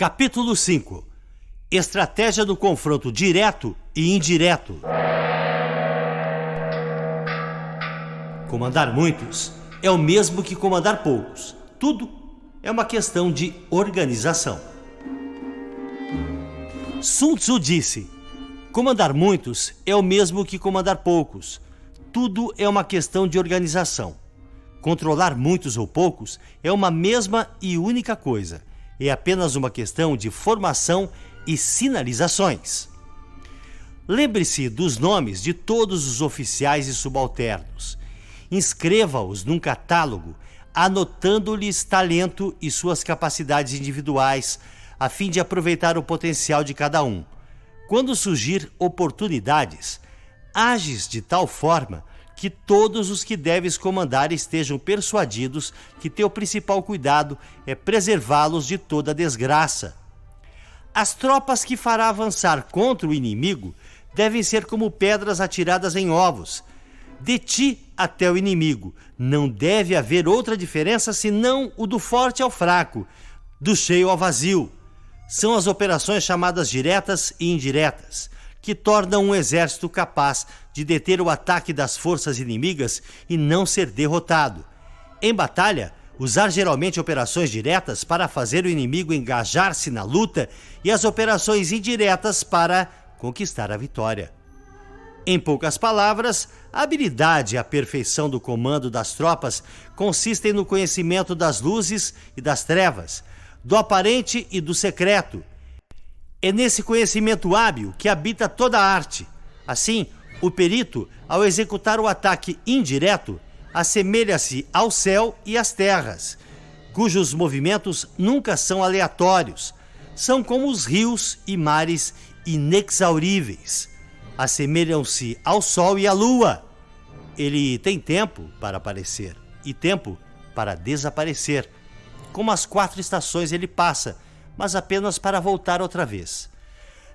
Capítulo 5. Estratégia do confronto direto e indireto. Comandar muitos é o mesmo que comandar poucos. Tudo é uma questão de organização. Sun Tzu disse: comandar muitos é o mesmo que comandar poucos. Tudo é uma questão de organização. Controlar muitos ou poucos é uma mesma e única coisa. É apenas uma questão de formação e sinalizações. Lembre-se dos nomes de todos os oficiais e subalternos. Inscreva-os num catálogo, anotando-lhes talento e suas capacidades individuais, a fim de aproveitar o potencial de cada um. Quando surgir oportunidades, ages de tal forma que todos os que deves comandar estejam persuadidos que teu principal cuidado é preservá-los de toda desgraça. As tropas que fará avançar contra o inimigo devem ser como pedras atiradas em ovos. De ti até o inimigo não deve haver outra diferença senão o do forte ao fraco, do cheio ao vazio. São as operações chamadas diretas e indiretas, que tornam um exército capaz de deter o ataque das forças inimigas e não ser derrotado. Em batalha, usar geralmente operações diretas para fazer o inimigo engajar-se na luta e as operações indiretas para conquistar a vitória. Em poucas palavras, a habilidade e a perfeição do comando das tropas consistem no conhecimento das luzes e das trevas, do aparente e do secreto. É nesse conhecimento hábil que habita toda a arte. Assim, o perito, ao executar o ataque indireto, assemelha-se ao céu e às terras, cujos movimentos nunca são aleatórios. São como os rios e mares inexauríveis. Assemelham-se ao sol e à lua. Ele tem tempo para aparecer e tempo para desaparecer. Como as 4 estações ele passa, mas apenas para voltar outra vez.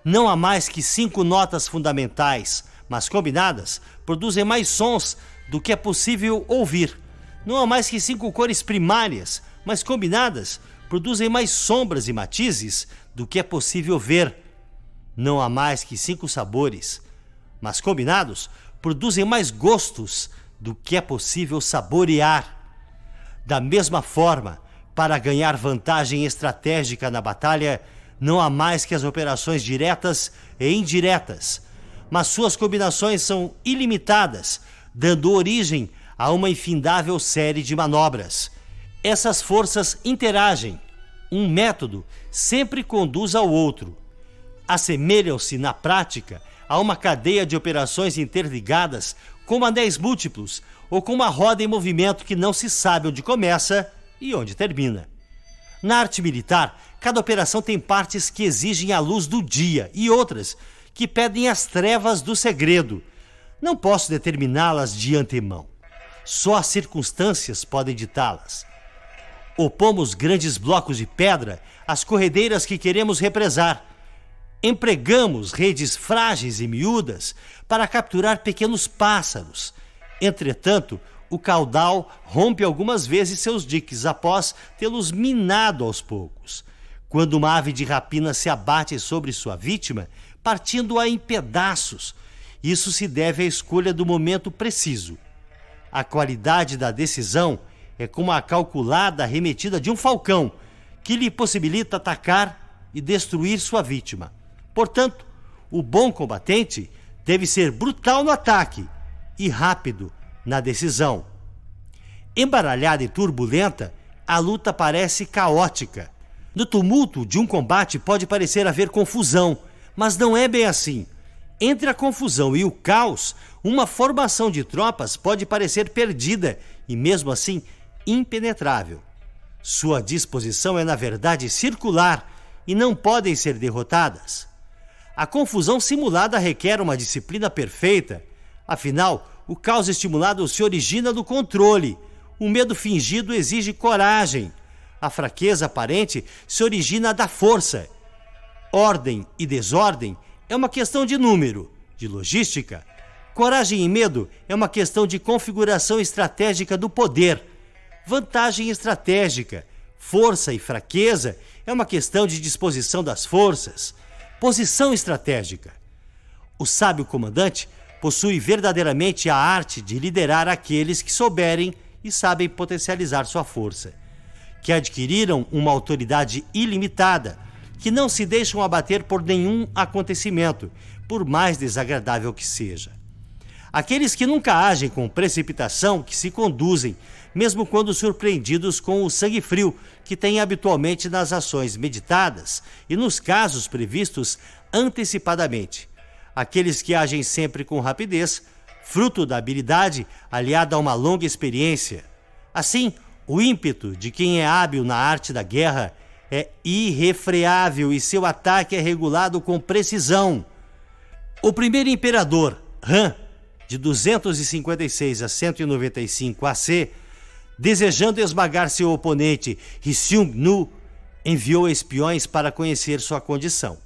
Não há mais que 5 notas fundamentais, mas combinadas produzem mais sons do que é possível ouvir. Não há mais que 5 cores primárias, mas combinadas produzem mais sombras e matizes do que é possível ver. Não há mais que 5 sabores, mas combinados produzem mais gostos do que é possível saborear. Da mesma forma, para ganhar vantagem estratégica na batalha, não há mais que as operações diretas e indiretas, mas suas combinações são ilimitadas, dando origem a uma infindável série de manobras. Essas forças interagem. Um método sempre conduz ao outro. Assemelham-se, na prática, a uma cadeia de operações interligadas, como anéis múltiplos, ou com uma roda em movimento que não se sabe onde começa e onde termina. Na arte militar, cada operação tem partes que exigem a luz do dia e outras que pedem as trevas do segredo. Não posso determiná-las de antemão. Só as circunstâncias podem ditá-las. Opomos grandes blocos de pedra às corredeiras que queremos represar. Empregamos redes frágeis e miúdas para capturar pequenos pássaros. Entretanto, o caudal rompe algumas vezes seus diques após tê-los minado aos poucos. Quando uma ave de rapina se abate sobre sua vítima, partindo-a em pedaços, isso se deve à escolha do momento preciso. A qualidade da decisão é como a calculada arremetida de um falcão, que lhe possibilita atacar e destruir sua vítima. Portanto, o bom combatente deve ser brutal no ataque e rápido na decisão. Embaralhada e turbulenta, a luta parece caótica. No tumulto de um combate pode parecer haver confusão, mas não é bem assim. Entre a confusão e o caos, uma formação de tropas pode parecer perdida e, mesmo assim, impenetrável. Sua disposição é, na verdade, circular e não podem ser derrotadas. A confusão simulada requer uma disciplina perfeita. Afinal, o caos estimulado se origina do controle. O medo fingido exige coragem. A fraqueza aparente se origina da força. Ordem e desordem é uma questão de número, de logística. Coragem e medo é uma questão de configuração estratégica do poder. Vantagem estratégica, Força e fraqueza é uma questão de disposição das forças, posição estratégica. O sábio comandante possui verdadeiramente a arte de liderar aqueles que souberem e sabem potencializar sua força, que adquiriram uma autoridade ilimitada, que não se deixam abater por nenhum acontecimento, por mais desagradável que seja. Aqueles que nunca agem com precipitação, que se conduzem, mesmo quando surpreendidos com o sangue frio que têm habitualmente nas ações meditadas e nos casos previstos antecipadamente. Aqueles que agem sempre com rapidez, fruto da habilidade aliada a uma longa experiência. Assim, o ímpeto de quem é hábil na arte da guerra é irrefreável e seu ataque é regulado com precisão. O primeiro imperador, Han, de 256 a 195 AC, desejando esmagar seu oponente Rissung-nu, enviou espiões para conhecer sua condição.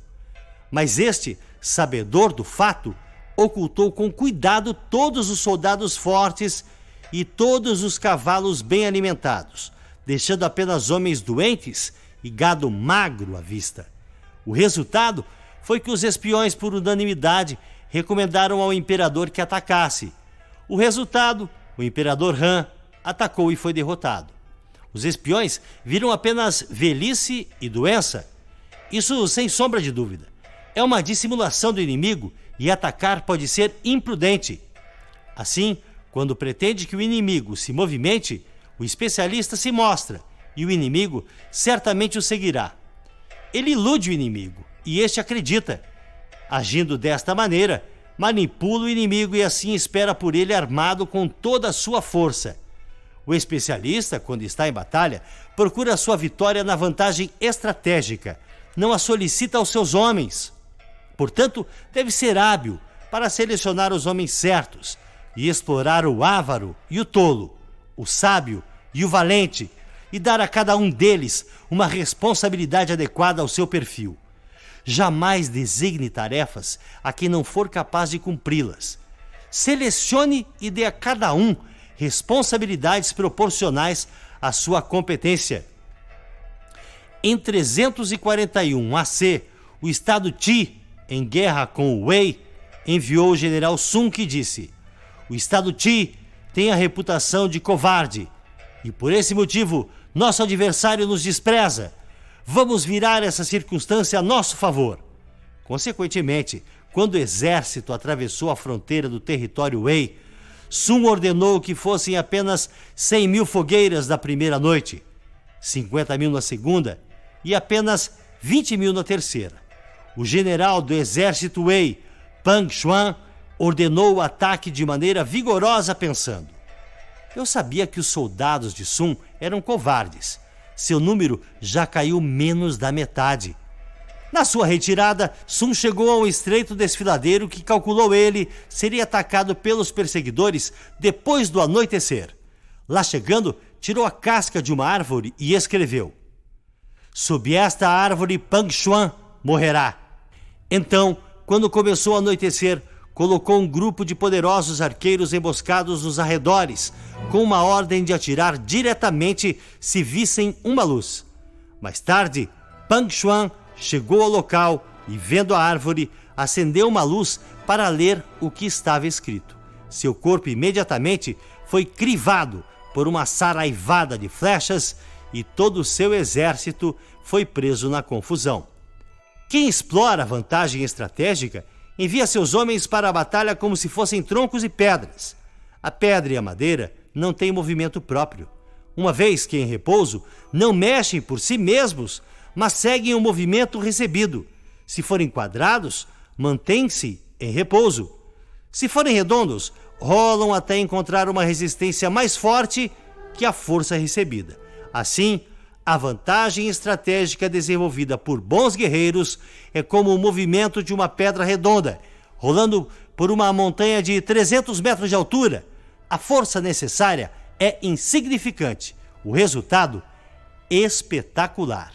Mas este, sabedor do fato, ocultou com cuidado todos os soldados fortes e todos os cavalos bem alimentados, deixando apenas homens doentes e gado magro à vista. O resultado foi que os espiões, por unanimidade, recomendaram ao imperador que atacasse. O resultado, o imperador Han atacou e foi derrotado. Os espiões viram apenas velhice e doença. Isso sem sombra de dúvida. É uma dissimulação do inimigo e atacar pode ser imprudente. Assim, quando pretende que o inimigo se movimente, o especialista se mostra e o inimigo certamente o seguirá. Ele ilude o inimigo e este acredita. Agindo desta maneira, manipula o inimigo e assim espera por ele armado com toda a sua força. O especialista, quando está em batalha, procura a sua vitória na vantagem estratégica, não a solicita aos seus homens. Portanto, deve ser hábil para selecionar os homens certos e explorar o avaro e o tolo, o sábio e o valente, e dar a cada um deles uma responsabilidade adequada ao seu perfil. Jamais designe tarefas a quem não for capaz de cumpri-las. Selecione e dê a cada um responsabilidades proporcionais à sua competência. Em 341 AC, o estado Qi, em guerra com o Wei, enviou o general Sun, que disse: o estado Qi tem a reputação de covarde e por esse motivo nosso adversário nos despreza. Vamos virar essa circunstância a nosso favor. Consequentemente, quando o exército atravessou a fronteira do território Wei, Sun ordenou que fossem apenas 100.000 fogueiras da primeira noite, 50.000 na segunda e apenas 20.000 na terceira. O general do exército Wei, Pang Xuan, ordenou o ataque de maneira vigorosa, pensando: eu sabia que os soldados de Sun eram covardes. Seu número já caiu menos da metade. Na sua retirada, Sun chegou a um estreito desfiladeiro que, calculou ele, seria atacado pelos perseguidores depois do anoitecer. Lá chegando, tirou a casca de uma árvore e escreveu: sob esta árvore Pang Xuan morrerá. Então, quando começou a anoitecer, colocou um grupo de poderosos arqueiros emboscados nos arredores, com uma ordem de atirar diretamente se vissem uma luz. Mais tarde, Pang Xuan chegou ao local e, vendo a árvore, acendeu uma luz para ler o que estava escrito. Seu corpo imediatamente foi crivado por uma saraivada de flechas e todo o seu exército foi preso na confusão. Quem explora a vantagem estratégica envia seus homens para a batalha como se fossem troncos e pedras. A pedra e a madeira não têm movimento próprio. Uma vez que em repouso, não mexem por si mesmos, mas seguem o movimento recebido. Se forem quadrados, mantêm-se em repouso. Se forem redondos, rolam até encontrar uma resistência mais forte que a força recebida. Assim, a vantagem estratégica desenvolvida por bons guerreiros é como o movimento de uma pedra redonda, rolando por uma montanha de 300 metros de altura. A força necessária é insignificante. O resultado, espetacular.